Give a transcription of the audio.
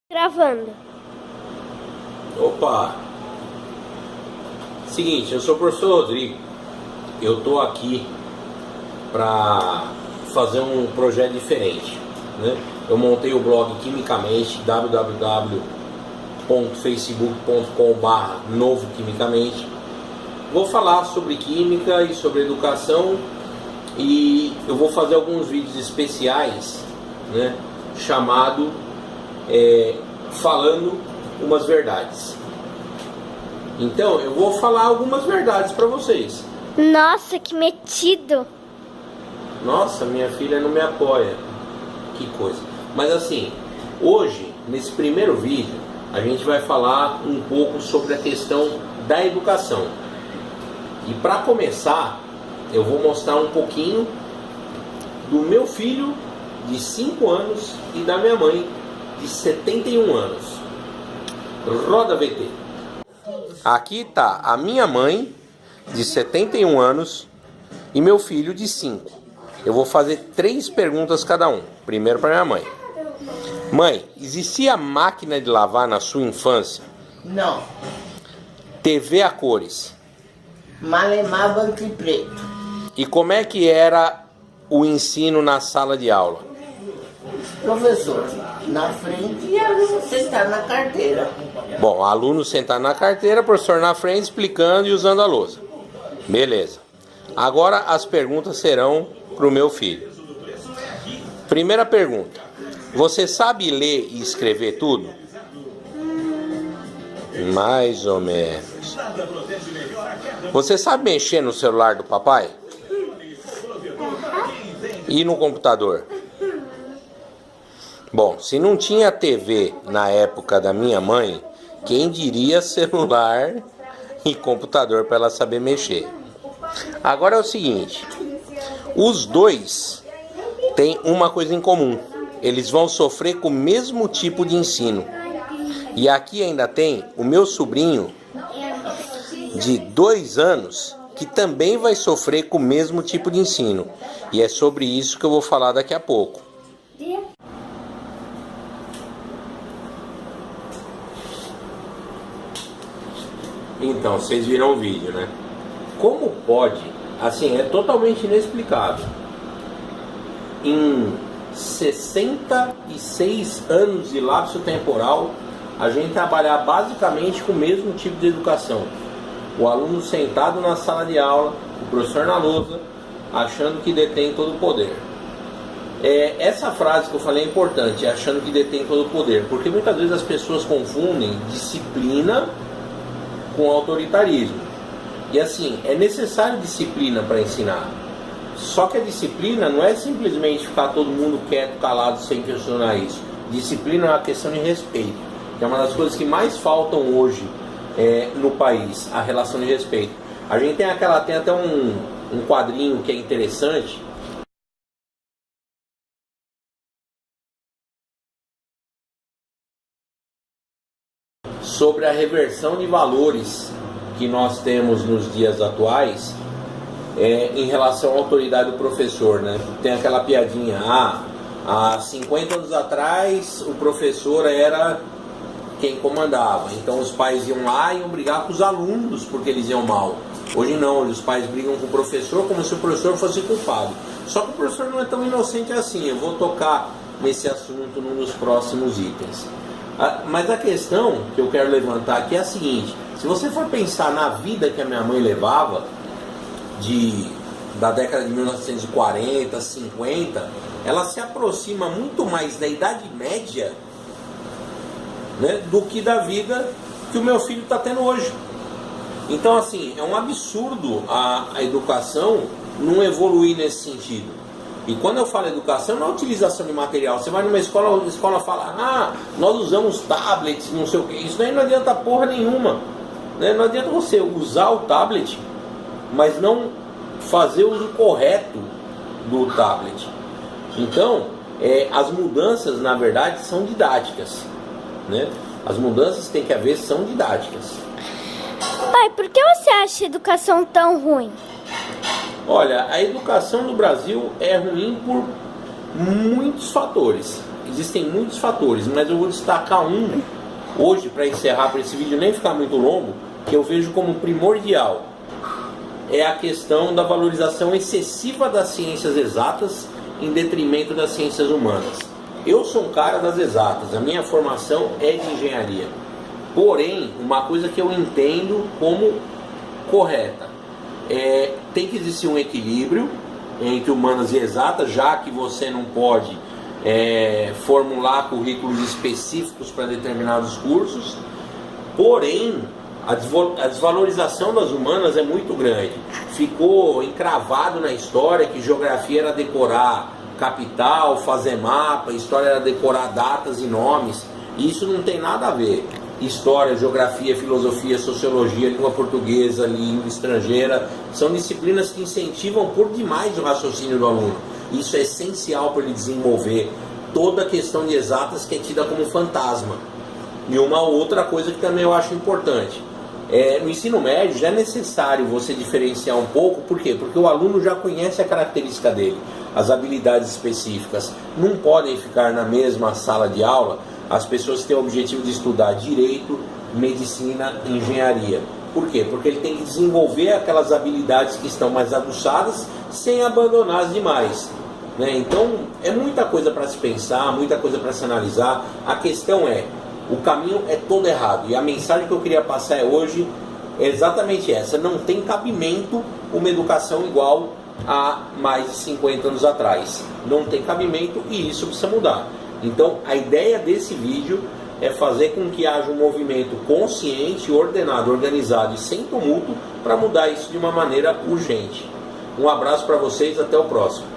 Gravando. Opa! Seguinte, eu sou o professor Rodrigo. Eu tô aqui para fazer um projeto diferente, né? Eu montei o blog Quimicamente, www.facebook.com/novoquimicamente. Vou falar sobre química e sobre educação, e eu vou fazer alguns vídeos especiais, né? Chamado Falando umas verdades. Então eu vou falar algumas verdades para vocês. Nossa, que metido! Nossa, minha filha não me apoia. Que coisa. Mas assim, hoje, nesse primeiro vídeo, a gente vai falar um pouco sobre a questão da educação. E para começar, eu vou mostrar um pouquinho do meu filho de 5 anos e da minha mãe de 71 anos. Roda VT. Aqui tá a minha mãe de 71 anos e meu filho de 5. Eu vou fazer 3 perguntas cada um. Primeiro para minha mãe. Mãe, existia máquina de lavar na sua infância? Não. TV a cores? Malemar branco e preto. E como é que era o ensino na sala de aula? Professor, na frente e aluno sentado na carteira. Bom, aluno sentado na carteira, professor na frente explicando e usando a lousa. Beleza. Agora as perguntas serão para o meu filho. Primeira pergunta. Você sabe ler e escrever tudo? Mais ou menos. Você sabe mexer no celular do papai? E no computador? Bom, se não tinha TV na época da minha mãe, quem diria celular e computador para ela saber mexer? Agora é o seguinte, os dois têm uma coisa em comum. Eles vão sofrer com o mesmo tipo de ensino. E aqui ainda tem o meu sobrinho de 2 anos que também vai sofrer com o mesmo tipo de ensino. E é sobre isso que eu vou falar daqui a pouco. Então, vocês viram o vídeo, né? Como pode, assim, é totalmente inexplicável. Em 66 anos de lapso temporal, a gente trabalhar basicamente com o mesmo tipo de educação. O aluno sentado na sala de aula, o professor na lousa, achando que detém todo o poder. Essa frase que eu falei é importante, achando que detém todo o poder, porque muitas vezes as pessoas confundem disciplina com autoritarismo. E assim, é necessário disciplina para ensinar. Só que a disciplina não é simplesmente ficar todo mundo quieto, calado, sem questionar isso. Disciplina é uma questão de respeito, que é uma das coisas que mais faltam hoje no país, a relação de respeito. A gente tem até um quadrinho que é interessante, sobre a reversão de valores que nós temos nos dias atuais em relação à autoridade do professor, né? Tem aquela piadinha, há 50 anos atrás o professor era quem comandava, então os pais iam lá e iam brigar com os alunos porque eles iam mal. Hoje não, os pais brigam com o professor como se o professor fosse culpado. Só que o professor não é tão inocente assim. Eu vou tocar nesse assunto num dos próximos itens. Mas a questão que eu quero levantar aqui é a seguinte: se você for pensar na vida que a minha mãe levava, da década de 1940, 50, ela se aproxima muito mais da Idade Média, né, do que da vida que o meu filho está tendo hoje. Então, assim, é um absurdo a educação não evoluir nesse sentido. E quando eu falo educação, não é utilização de material. Você vai numa escola, a escola fala, nós usamos tablets, não sei o que. Isso daí não adianta porra nenhuma, né? Não adianta você usar o tablet, mas não fazer o uso correto do tablet. Então, as mudanças, na verdade, são didáticas, né? As mudanças que tem que haver são didáticas. Pai, por que você acha a educação tão ruim? Olha, a educação no Brasil é ruim por muitos fatores. existem muitos fatores, mas eu vou destacar um hoje para encerrar, para esse vídeo nem ficar muito longo, que eu vejo como primordial. É a questão da valorização excessiva das ciências exatas em detrimento das ciências humanas. Eu sou um cara das exatas, a minha formação é de engenharia. Porém, uma coisa que eu entendo como correta tem que existir um equilíbrio entre humanas e exatas, já que você não pode formular currículos específicos para determinados cursos. Porém, a desvalorização das humanas é muito grande. Ficou encravado na história que geografia era decorar capital, fazer mapa, história era decorar datas e nomes. E isso não tem nada a ver. História, geografia, filosofia, sociologia, língua portuguesa, língua estrangeira, são disciplinas que incentivam por demais o raciocínio do aluno. Isso é essencial para ele desenvolver toda a questão de exatas, que é tida como fantasma. E uma outra coisa que também eu acho importante, no ensino médio já é necessário você diferenciar um pouco. Por quê? Porque o aluno já conhece a característica dele, as habilidades específicas. Não podem ficar na mesma sala de aula as pessoas que têm o objetivo de estudar direito, medicina e engenharia. Por quê? Porque ele tem que desenvolver aquelas habilidades que estão mais aguçadas sem abandonar as demais. Então é muita coisa para se pensar, muita coisa para se analisar. A questão o caminho é todo errado, e a mensagem que eu queria passar hoje é exatamente essa: não tem cabimento uma educação igual a mais de 50 anos atrás. Não tem cabimento, e isso precisa mudar. Então a ideia desse vídeo é fazer com que haja um movimento consciente, ordenado, organizado e sem tumulto para mudar isso de uma maneira urgente. Um abraço para vocês, até o próximo.